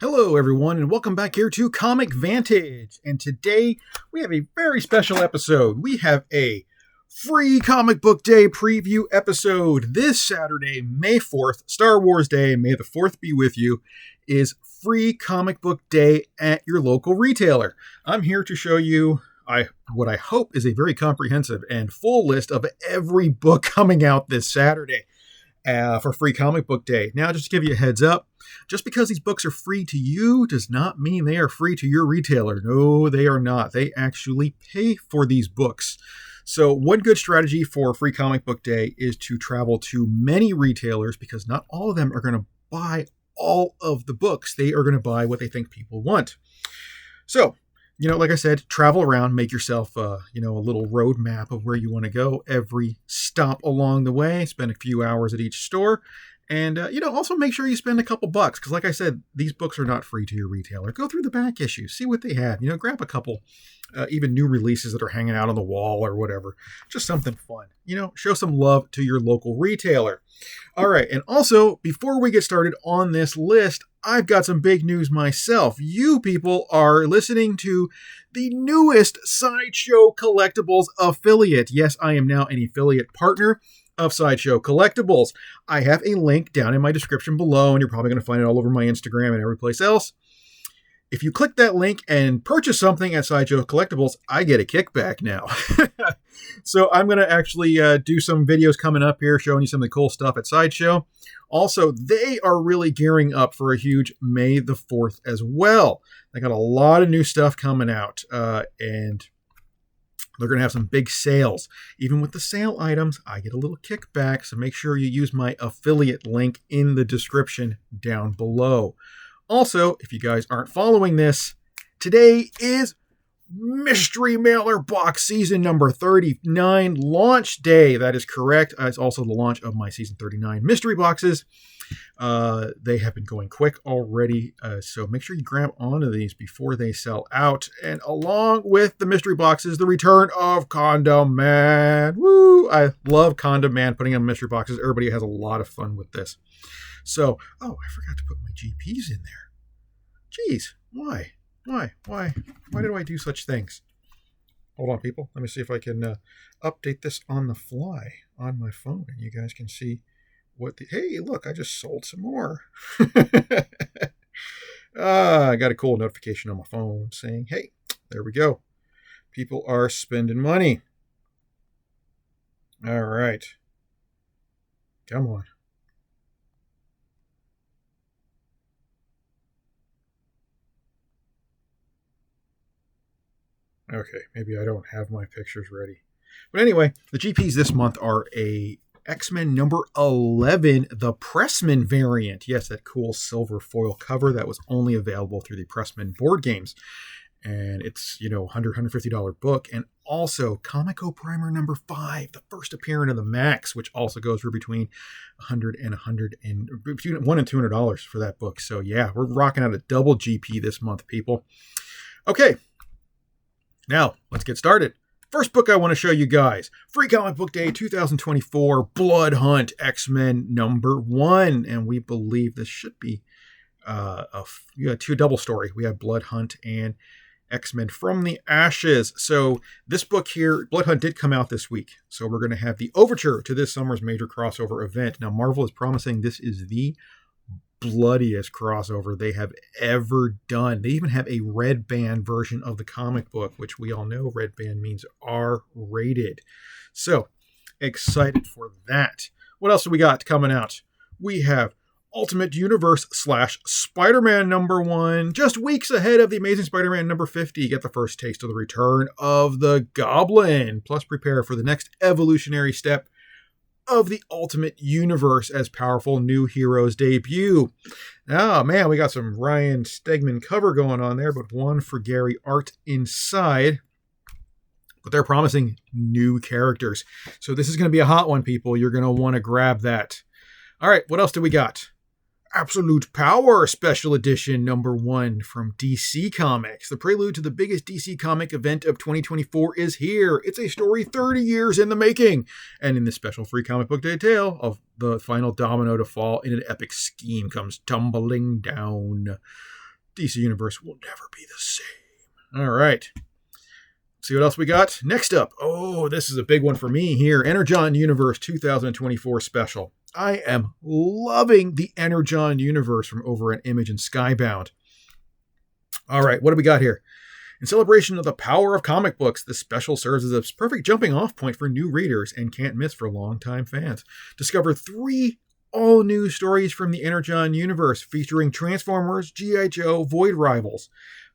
Hello, everyone, and welcome back here to Comic Vantage. And today we have a very special episode. We have a free comic book day preview episode. This Saturday, May 4th, Star Wars Day, may the 4th be with you, is free comic book day at your local retailer. I'm here to show you what I hope is a very comprehensive and full list of every book coming out this Saturday. For free comic book day. Now, just to give you a heads up, just because these books are free to you does not mean they are free to your retailer. No, they are not. They actually pay for these books. So one good strategy for free comic book day is to travel to many retailers, because not all of them are going to buy all of the books. They are going to buy what they think people want. So, like I said, travel around, make yourself, a little road map of where you want to go every stop along the way. Spend a few hours at each store. And, also make sure you spend a couple bucks. Because like I said, these books are not free to your retailer. Go through the back issues. See what they have. Grab a couple, even new releases that are hanging out on the wall or whatever. Just something fun. Show some love to your local retailer. All right. And also, before we get started on this list, I've got some big news myself. You people are listening to the newest Sideshow Collectibles affiliate. Yes, I am now an affiliate partner of Sideshow Collectibles. I have a link down in my description below, and you're probably going to find it all over my Instagram and every place else. If you click that link and purchase something at Sideshow Collectibles, I get a kickback now. So I'm going to actually do some videos coming up here showing you some of the cool stuff at Sideshow. Also, they are really gearing up for a huge May the 4th as well. They got a lot of new stuff coming out, and they're going to have some big sales. Even with the sale items, I get a little kickback, so make sure you use my affiliate link in the description down below. Also, if you guys aren't following this, today is Mystery Mailer Box Season number 39 launch day. That is correct. It's also the launch of my Season 39 mystery boxes. They have been going quick already, so make sure you grab onto these before they sell out. And along with the mystery boxes, the return of Condom Man. Woo! I love Condom Man putting on mystery boxes. Everybody has a lot of fun with this. So, I forgot to put my GPs in there. Jeez, why? Why do I do such things? Hold on, people. Let me see if I can update this on the fly on my phone, and you guys can see hey, look, I just sold some more. I got a cool notification on my phone saying, hey, there we go. People are spending money. All right. Come on. Okay, maybe I don't have my pictures ready. But anyway, the GPs this month are a X-Men number 11, the Pressman variant. Yes, that cool silver foil cover that was only available through the Pressman board games. And it's, $100, $150 book. And also Comico Primer number 5, the first appearance of the Max, which also goes for between $100 and between $100 and $200 for that book. So yeah, we're rocking out a double GP this month, people. Okay. Now, let's get started. First book I want to show you guys, Free Comic Book Day 2024, Blood Hunt, X-Men number 1. And we believe this should be two double story. We have Blood Hunt and X-Men From the Ashes. So this book here, Blood Hunt, did come out this week. So we're going to have the overture to this summer's major crossover event. Now, Marvel is promising this is the bloodiest crossover they have ever done. They even have a red band version of the comic book, which we all know red band means R-rated. So excited for that. What else do we got coming out? We have Ultimate Universe / Spider-Man number 1. Just weeks ahead of the Amazing Spider-Man number 50. Get the first taste of the return of the Goblin. Plus prepare for the next evolutionary step of the Ultimate Universe as powerful new heroes debut. Oh man, we got some Ryan Stegman cover going on there, but one for Gary art inside. But they're promising new characters. So this is going to be a hot one, people. You're going to want to grab that. All right, what else do we got? Absolute Power Special Edition number 1 from DC Comics. The prelude to the biggest DC comic event of 2024 is here. It's a story 30 years in the making. And in this special free comic book day tale of the final domino to fall in an epic scheme comes tumbling down. DC Universe will never be the same. All right. See what else we got? Next up. Oh, this is a big one for me here. Energon Universe 2024 special. I am loving the Energon Universe from over at Image and Skybound. All right, what do we got here? In celebration of the power of comic books, this special serves as a perfect jumping off point for new readers and can't miss for longtime fans. Discover 3 all-new stories from the Energon Universe featuring Transformers, G.I. Joe, Void Rivals.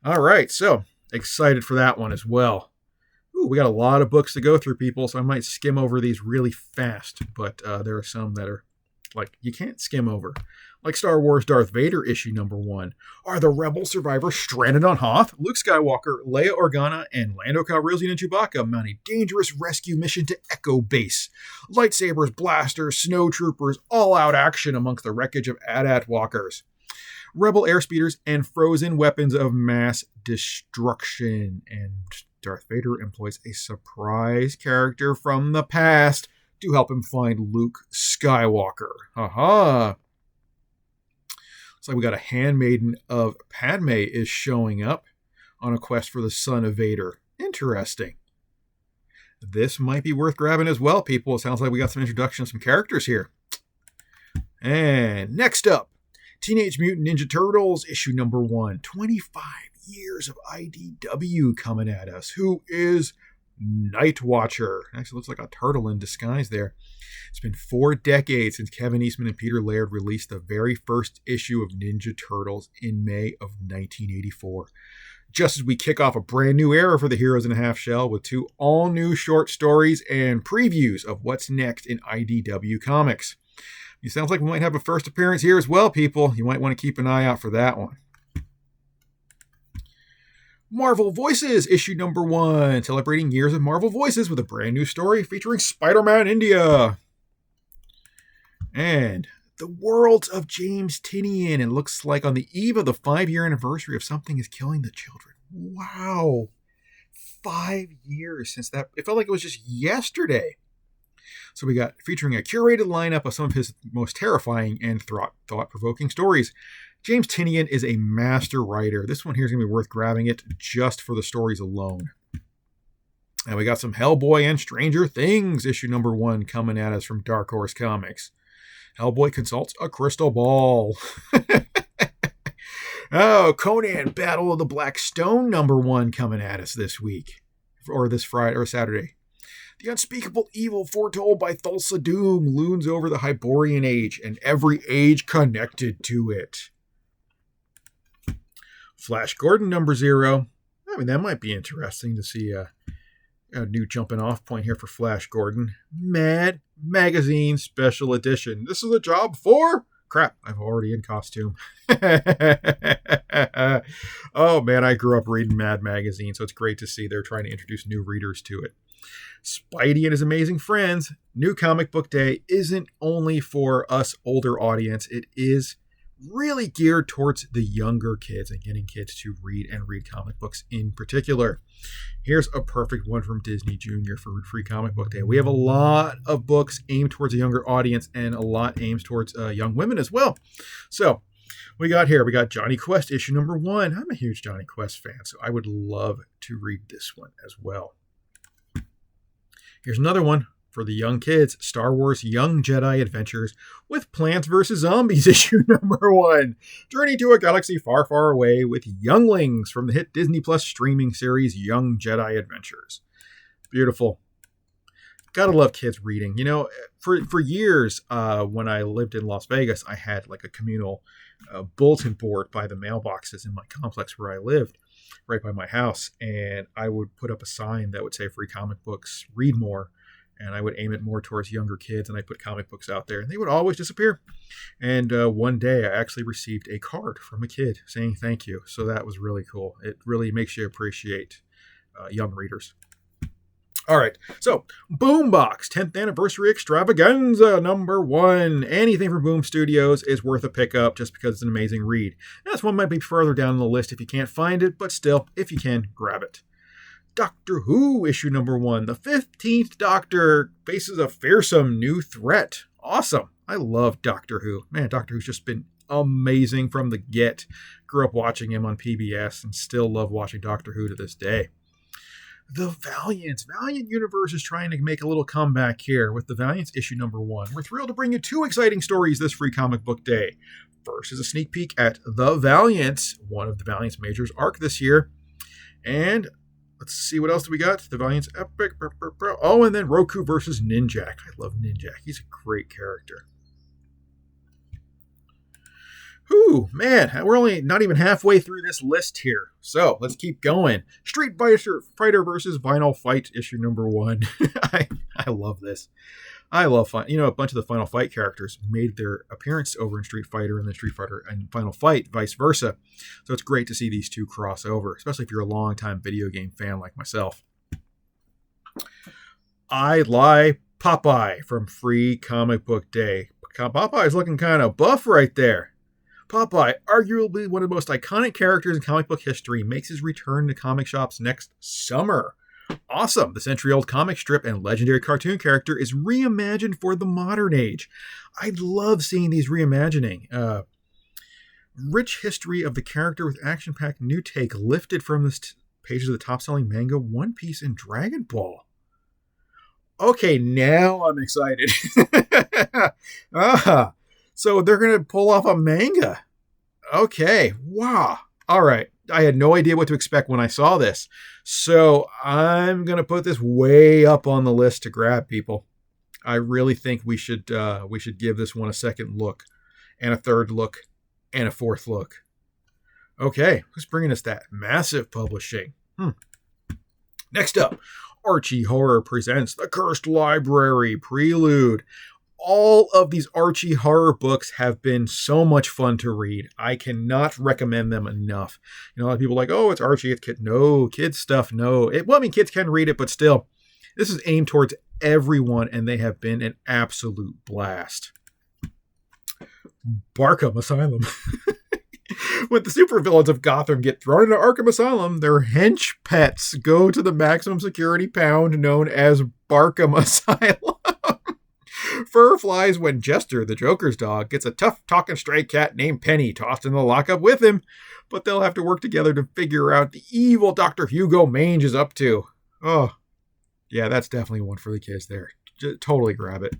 All right, so excited for that one as well. Ooh, we got a lot of books to go through, people, so I might skim over these really fast, but there are some that are like you can't skim over. Like Star Wars Darth Vader issue number 1. Are the Rebel survivors stranded on Hoth? Luke Skywalker, Leia Organa, and Lando Calrissian and Chewbacca mount a dangerous rescue mission to Echo Base. Lightsabers, blasters, snowtroopers, all-out action amongst the wreckage of AT-AT walkers. Rebel airspeeders, and frozen weapons of mass destruction. And Darth Vader employs a surprise character from the past to help him find Luke Skywalker. Haha. Looks like we got a handmaiden of Padme is showing up on a quest for the son of Vader. Interesting. This might be worth grabbing as well, people. It sounds like we got some introduction of some characters here. And next up, Teenage Mutant Ninja Turtles issue number 1. 25 years of IDW coming at us. Who is Night Watcher? Actually looks like a turtle in disguise there. It's been 4 decades since Kevin Eastman and Peter Laird released the very first issue of Ninja Turtles in May of 1984. Just as we kick off a brand new era for the Heroes in a Half Shell with 2 all-new short stories and previews of what's next in IDW Comics. It sounds like we might have a first appearance here as well, people. You might want to keep an eye out for that one. Marvel Voices, issue number 1, celebrating years of Marvel Voices with a brand new story featuring Spider-Man India. And the Worlds of James Tynion. It looks like on the eve of the 5-year anniversary of Something is Killing the Children. Wow. 5 years since that. It felt like it was just yesterday. So we got featuring a curated lineup of some of his most terrifying and thought-provoking stories. James Tynion is a master writer. This one here is going to be worth grabbing it just for the stories alone. And we got some Hellboy and Stranger Things issue number 1 coming at us from Dark Horse Comics. Hellboy consults a crystal ball. Oh, Conan Battle of the Black Stone number 1 coming at us this week. Or this Friday or Saturday. The unspeakable evil foretold by Thulsa Doom looms over the Hyborian Age and every age connected to it. Flash Gordon number 0. I mean, that might be interesting to see a new jumping off point here for Flash Gordon. Mad Magazine Special Edition. This is a job for... Crap, I'm already in costume. Oh man, I grew up reading Mad Magazine, so it's great to see they're trying to introduce new readers to it. Spidey and his amazing friends. New Comic Book Day isn't only for us older audience. It is really geared towards the younger kids and getting kids to read and read comic books in particular. Here's a perfect one from Disney Junior for Free Comic Book Day. We have a lot of books aimed towards a younger audience and a lot aimed towards young women as well. So we got Johnny Quest issue number 1. I'm a huge Johnny Quest fan, so I would love to read this one as well. Here's another one for the young kids, Star Wars Young Jedi Adventures with Plants vs. Zombies issue number 1. Journey to a galaxy far, far away with younglings from the hit Disney Plus streaming series Young Jedi Adventures. Beautiful. Gotta love kids reading. You know, for years, when I lived in Las Vegas, I had like a communal bulletin board by the mailboxes in my complex where I lived, right by my house. And I would put up a sign that would say free comic books, read more. And I would aim it more towards younger kids, and I put comic books out there, and they would always disappear. And one day, I actually received a card from a kid saying thank you. So that was really cool. It really makes you appreciate young readers. All right, so Boombox 10th Anniversary Extravaganza number 1. Anything from Boom Studios is worth a pickup just because it's an amazing read. This one might be further down the list if you can't find it, but still, if you can, grab it. Doctor Who issue number 1. The 15th Doctor faces a fearsome new threat. Awesome. I love Doctor Who. Man, Doctor Who's just been amazing from the get. Grew up watching him on PBS and still love watching Doctor Who to this day. The Valiant Universe is trying to make a little comeback here with the Valiant's issue number 1. We're thrilled to bring you 2 exciting stories this free comic book day. First is a sneak peek at The Valiant, one of the Valiant's majors arc this year. And let's see, what else do we got? The Valiant's epic. Oh, and then Roku versus Ninjak. I love Ninjak. He's a great character. Whew, man, we're only not even halfway through this list here. So let's keep going. Street Fighter versus Final Fight, issue number 1. I love this. I love fun. A bunch of the Final Fight characters made their appearance over in Street Fighter and then Street Fighter and Final Fight, vice versa. So it's great to see these two cross over, especially if you're a longtime video game fan like myself. I Lie Popeye from Free Comic Book Day. Popeye is looking kind of buff right there. Popeye, arguably one of the most iconic characters in comic book history, makes his return to comic shops next summer. Awesome. The century-old comic strip and legendary cartoon character is reimagined for the modern age. I love seeing these reimagining. Rich history of the character with action-packed new take lifted from the pages of the top-selling manga One Piece and Dragon Ball. Okay, now I'm excited. So they're going to pull off a manga. Okay, wow. All right. I had no idea what to expect when I saw this. So I'm going to put this way up on the list to grab, people. I really think we should give this one a second look and a third look and a fourth look. Okay, who's bringing us that? Massive Publishing. Next up, Archie Horror presents The Cursed Library Prelude. All of these Archie horror books have been so much fun to read. I cannot recommend them enough. A lot of people are like, oh, it's Archie, it's kid. No, kids stuff, no. Kids can read it, but still, this is aimed towards everyone, and they have been an absolute blast. Arkham Asylum. When the supervillains of Gotham get thrown into Arkham Asylum, their hench pets go to the maximum security pound known as Barkham Asylum. Fur flies when Jester, the Joker's dog, gets a tough talking stray cat named Penny tossed in the lockup with him, but they'll have to work together to figure out the evil Dr. Hugo Mange is up to. Oh, yeah, that's definitely one for the kids there. Just totally grab it.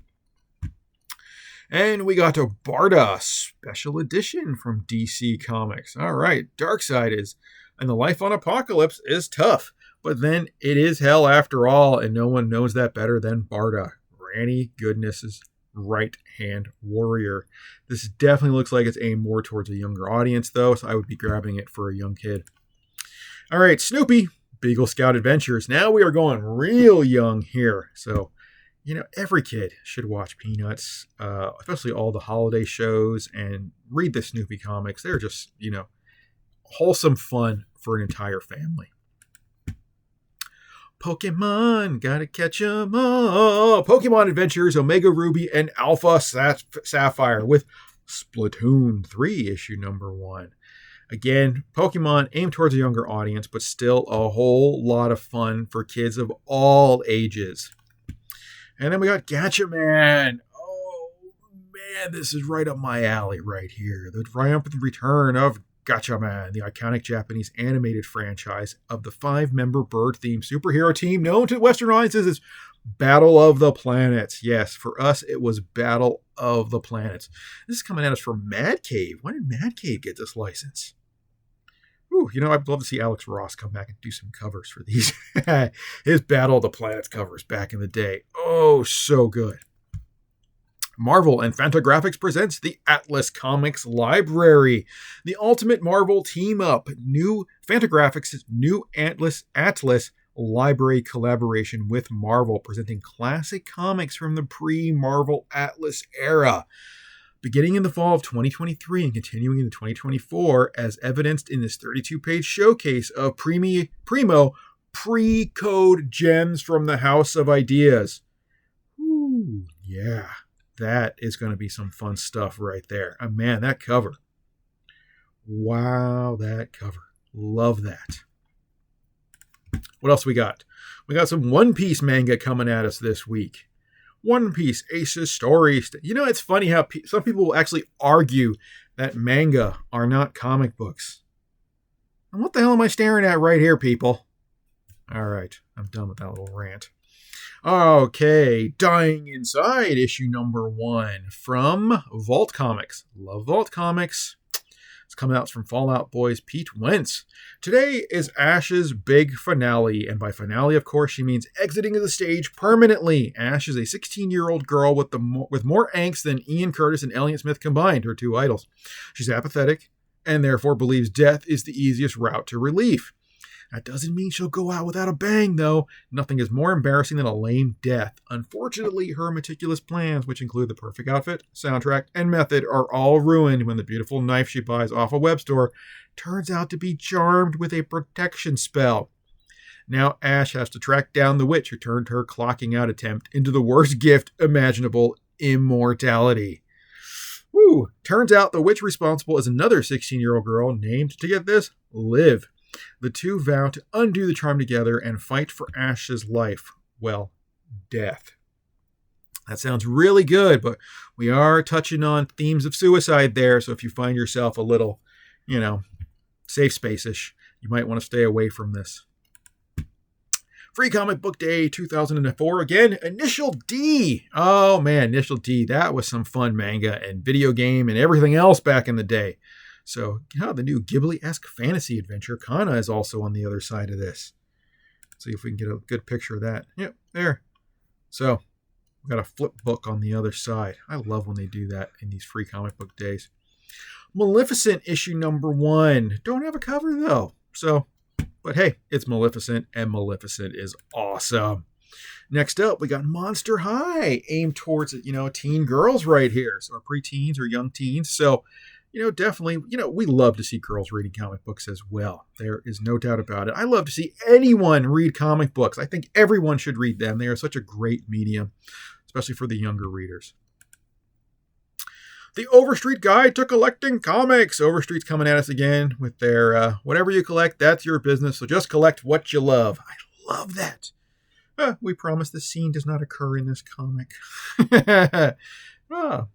And we got to Barda, special edition from DC Comics. All right, Darkseid is, and the life on Apocalypse is tough, but then it is hell after all, and no one knows that better than Barda. Granny Goodness's right-hand warrior. This definitely looks like it's aimed more towards a younger audience, though, so I would be grabbing it for a young kid. All right, Snoopy, Beagle Scout Adventures. Now we are going real young here. So, every kid should watch Peanuts, especially all the holiday shows, and read the Snoopy comics. They're just, wholesome fun for an entire family. Pokemon, gotta catch 'em all. Pokemon Adventures, Omega Ruby, and Alpha Sapphire with Splatoon 3, issue number 1. Again, Pokemon aimed towards a younger audience, but still a whole lot of fun for kids of all ages. And then we got Gatchaman. Oh, man, this is right up my alley right here. The triumphant return of Gatchaman, the iconic Japanese animated franchise of the 5-member bird-themed superhero team known to Western audiences as Battle of the Planets. Yes, for us, it was Battle of the Planets. This is coming at us from Mad Cave. When did Mad Cave get this license? Ooh, I'd love to see Alex Ross come back and do some covers for these. His Battle of the Planets covers back in the day. Oh, so good. Marvel and Fantagraphics presents the Atlas Comics Library, the ultimate Marvel team-up. New Fantagraphics' new Atlas Library collaboration with Marvel, presenting classic comics from the pre-Marvel Atlas era. Beginning in the fall of 2023 and continuing into 2024, as evidenced in this 32-page showcase of primo pre-code gems from the House of Ideas. Ooh, yeah. That is going to be some fun stuff right there. Oh, man, that cover. Wow, that cover. Love that. What else we got? We got some One Piece manga coming at us this week. One Piece Ace's stories. You know, it's funny how some people will actually argue that manga are not comic books. And what the hell am I staring at right here, people? All right, I'm done with that little rant. Okay, Dying Inside, issue number 1 from Vault Comics. Love Vault Comics. It's coming out from Fallout Boy's Pete Wentz. Today is Ash's big finale, and by finale, of course, she means exiting the stage permanently. Ash is a 16-year-old girl with more angst than Ian Curtis and Elliott Smith combined, her two idols. She's apathetic, and therefore believes death is the easiest route to relief. That doesn't mean she'll go out without a bang, though. Nothing is more embarrassing than a lame death. Unfortunately, her meticulous plans, which include the perfect outfit, soundtrack, and method, are all ruined when the beautiful knife she buys off a web store turns out to be charmed with a protection spell. Now Ash has to track down the witch who turned her clocking out attempt into the worst gift imaginable, immortality. Woo! Turns out the witch responsible is another 16-year-old girl named, to get this, Liv. The two vow to undo the charm together and fight for Ash's life. Well, death. That sounds really good, but we are touching on themes of suicide there, so if you find yourself a little, safe space-ish, you might want to stay away from this. Free Comic Book Day 2004. Again, Initial D. Oh, man, Initial D. That was some fun manga and video game and everything else back in the day. So, the new Ghibli-esque fantasy adventure, Kana, is also on the other side of this. Let's see if we can get a good picture of that. Yep, there. So, we've got a flip book on the other side. I love when they do that in these free comic book days. Maleficent issue number 1. Don't have a cover, though. So, but hey, it's Maleficent, and Maleficent is awesome. Next up, we got Monster High, aimed towards, teen girls right here. So, our preteens or young teens. So, definitely, we love to see girls reading comic books as well. There is no doubt about it. I love to see anyone read comic books. I think everyone should read them. They are such a great medium, especially for the younger readers. The Overstreet Guide to Collecting Comics. Overstreet's coming at us again with their, whatever you collect, that's your business. So just collect what you love. I love that. We promise the scene does not occur in this comic. All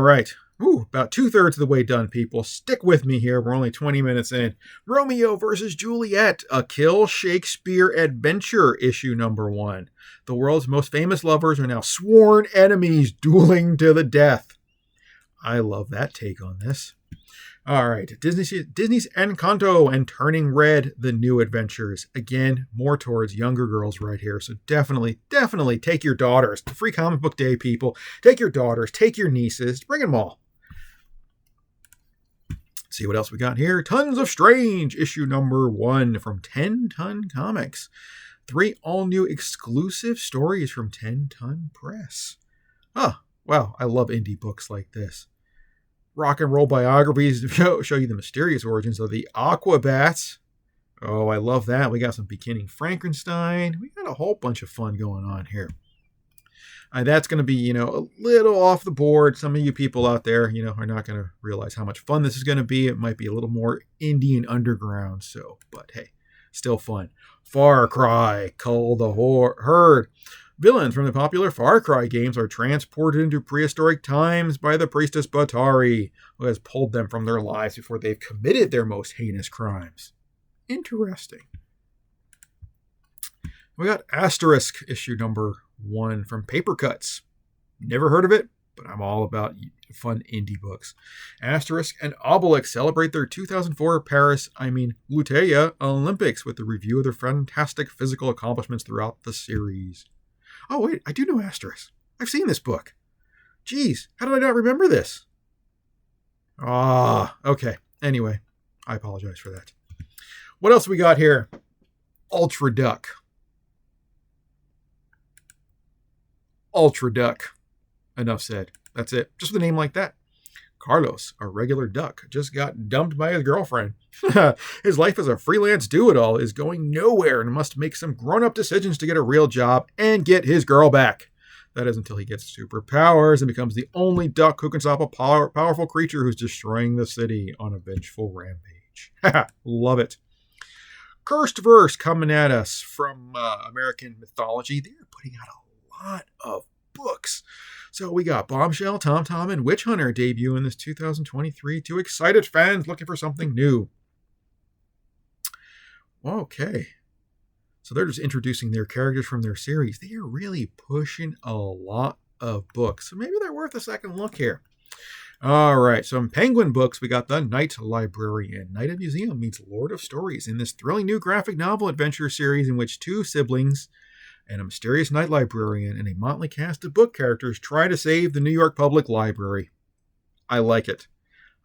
right. About 2/3 of the way done, people. Stick with me here. We're only 20 minutes in. Romeo versus Juliet, a Kill Shakespeare adventure, issue number 1. The world's most famous lovers are now sworn enemies, dueling to the death. I love that take on this. All right, Disney's Encanto and Turning Red, the new adventures. Again, more towards younger girls right here. So definitely take your daughters. Free Comic Book Day, people. Take your daughters, take your nieces, bring them all. See what else we got here. Tons of Strange, issue number 1 from 10 Ton Comics. 3 all-new exclusive stories from 10 Ton Press. Wow, I love indie books like this. Rock and roll biographies to show you the mysterious origins of the Aquabats. Oh, I love that. We got some Beginning Frankenstein. We got a whole bunch of fun going on here. That's going to be, a little off the board. Some of you people out there, are not going to realize how much fun this is going to be. It might be a little more indie and underground. So, but hey, still fun. Far Cry, Cull the Herd. Villains from the popular Far Cry games are transported into prehistoric times by the priestess Batari, who has pulled them from their lives before they've committed their most heinous crimes. Interesting. We got Asterisk, issue number 1 from Paper Cuts. Never heard of it, but I'm all about fun indie books. Asterisk and Obelix celebrate their 2004 Lutetia Olympics with a review of their fantastic physical accomplishments throughout the series. Oh, wait, I do know Asterisk. I've seen this book. Geez, how did I not remember this? Okay. Anyway, I apologize for that. What else we got here? Ultra Duck. Ultra Duck. Enough said. That's it. Just with a name like that. Carlos, a regular duck, just got dumped by his girlfriend. His life as a freelance do-it-all is going nowhere and must make some grown-up decisions to get a real job and get his girl back. That is until he gets superpowers and becomes the only duck who can stop a powerful creature who's destroying the city on a vengeful rampage. Love it. Cursed Verse coming at us from American Mythology. They're putting out a lot of books. So we got Bombshell, Tom Tom, and Witch Hunter debut in this 2023. Two excited fans looking for something new. Okay. So they're just introducing their characters from their series. They are really pushing a lot of books. So maybe they're worth a second look here. All right, so in Penguin Books, we got The Night Librarian. Night of Museum meets Lord of Stories in this thrilling new graphic novel adventure series in which two siblings and a mysterious night librarian and a motley cast of book characters try to save the New York Public Library. I like it.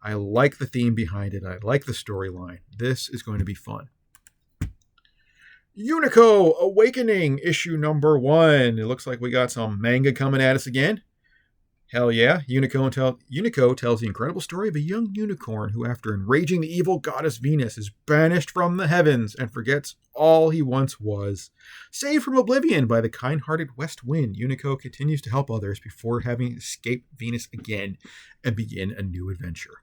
I like the theme behind it. I like the storyline. This is going to be fun. Unico Awakening, issue number 1. It looks like we got some manga coming at us again. Hell yeah. Unico tells the incredible story of a young unicorn who, after enraging the evil goddess Venus, is banished from the heavens and forgets all he once was. Saved from oblivion by the kind-hearted West Wind, Unico continues to help others before having escaped Venus again and begin a new adventure.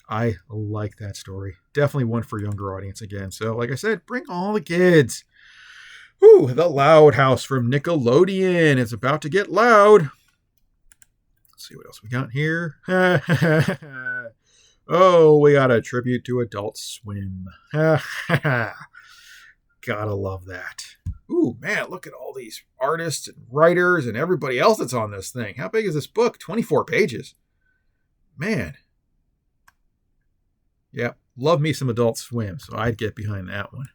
I like that story. Definitely one for a younger audience again. So, like I said, bring all the kids. Ooh, The Loud House from Nickelodeon. It's about to get loud. See what else we got here. Oh, we got a tribute to Adult Swim. Gotta love that. Ooh, man, look at all these artists and writers and everybody else that's on this thing. How big is this book? 24 pages. Man. Yeah, love me some Adult Swim, so I'd get behind that one.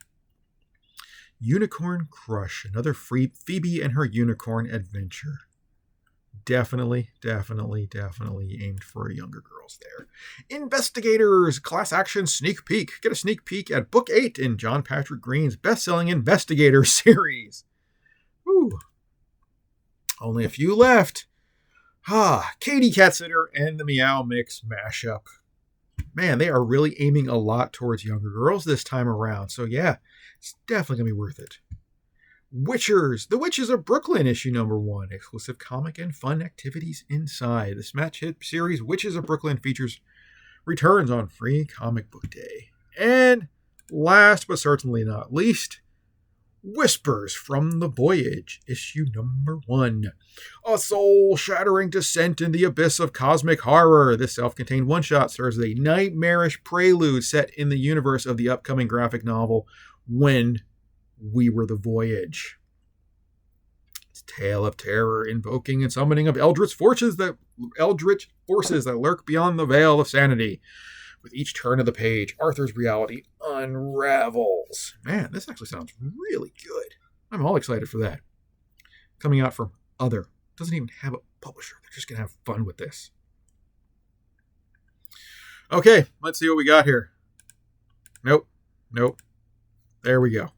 Unicorn Crush, another Phoebe and her unicorn adventure. Definitely aimed for younger girls there. Investigators, class action sneak peek. Get a sneak peek at book 8 in John Patrick Green's best-selling Investigator series. Ooh. Only a few left. Katie Catsitter and the Meow Mix mashup. Man, they are really aiming a lot towards younger girls this time around. So yeah, it's definitely going to be worth it. Witchers, The Witches of Brooklyn, issue number 1. Exclusive comic and fun activities inside. The smash hit series Witches of Brooklyn returns on Free Comic Book Day. And last but certainly not least, Whispers from the Voyage, issue number 1. A soul-shattering descent in the abyss of cosmic horror. This self-contained one-shot serves as a nightmarish prelude set in the universe of the upcoming graphic novel When We Were the Voyage. It's a tale of terror, invoking and summoning of eldritch forces that lurk beyond the veil of sanity. With each turn of the page, Arthur's reality unravels. Man, this actually sounds really good. I'm all excited for that. Coming out from Other. Doesn't even have a publisher. They're just going to have fun with this. Okay, let's see what we got here. Nope. There we go.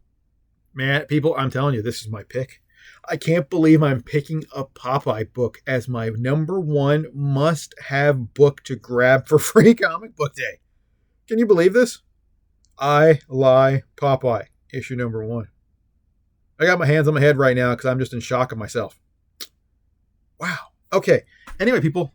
Man, people, I'm telling you, this is my pick. I can't believe I'm picking a Popeye book as my number 1 must-have book to grab for Free Comic Book Day. Can you believe this? I Lie Popeye, issue number 1. I got my hands on my head right now because I'm just in shock of myself. Wow. Okay. Anyway, people,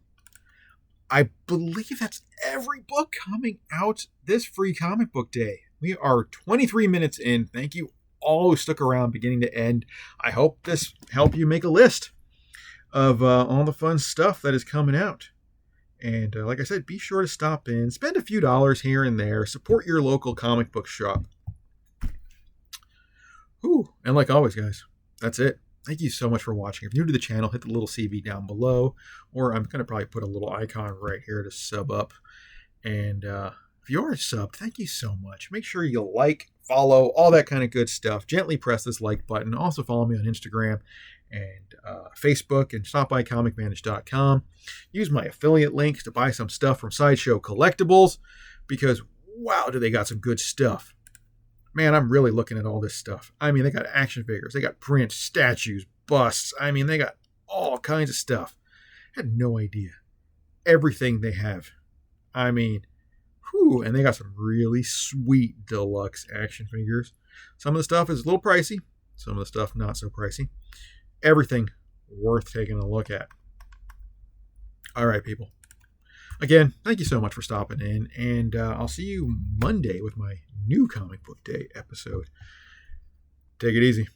I believe that's every book coming out this Free Comic Book Day. We are 23 minutes in. Thank you all who stuck around beginning to end. I hope this helped you make a list of all the fun stuff that is coming out. And like I said, be sure to stop in, spend a few dollars here and there, support your local comic book shop. Whew. And like always, guys, that's it. Thank you so much for watching. If you're new to the channel, hit the little CV down below, or I'm going to probably put a little icon right here to sub up. And if you are subbed, thank you so much. Make sure you like, follow, all that kind of good stuff. Gently press this like button. Also follow me on Instagram and Facebook, and stop by comicvantage.com. Use my affiliate links to buy some stuff from Sideshow Collectibles, because wow, do they got some good stuff. Man, I'm really looking at all this stuff. I mean, they got action figures, they got prints, statues, busts. I mean, they got all kinds of stuff. I had no idea. Everything they have. I mean, whew, and they got some really sweet deluxe action figures. Some of the stuff is a little pricey. Some of the stuff not so pricey. Everything worth taking a look at. All right, people. Again, thank you so much for stopping in, and I'll see you Monday with my new Comic Book Day episode. Take it easy.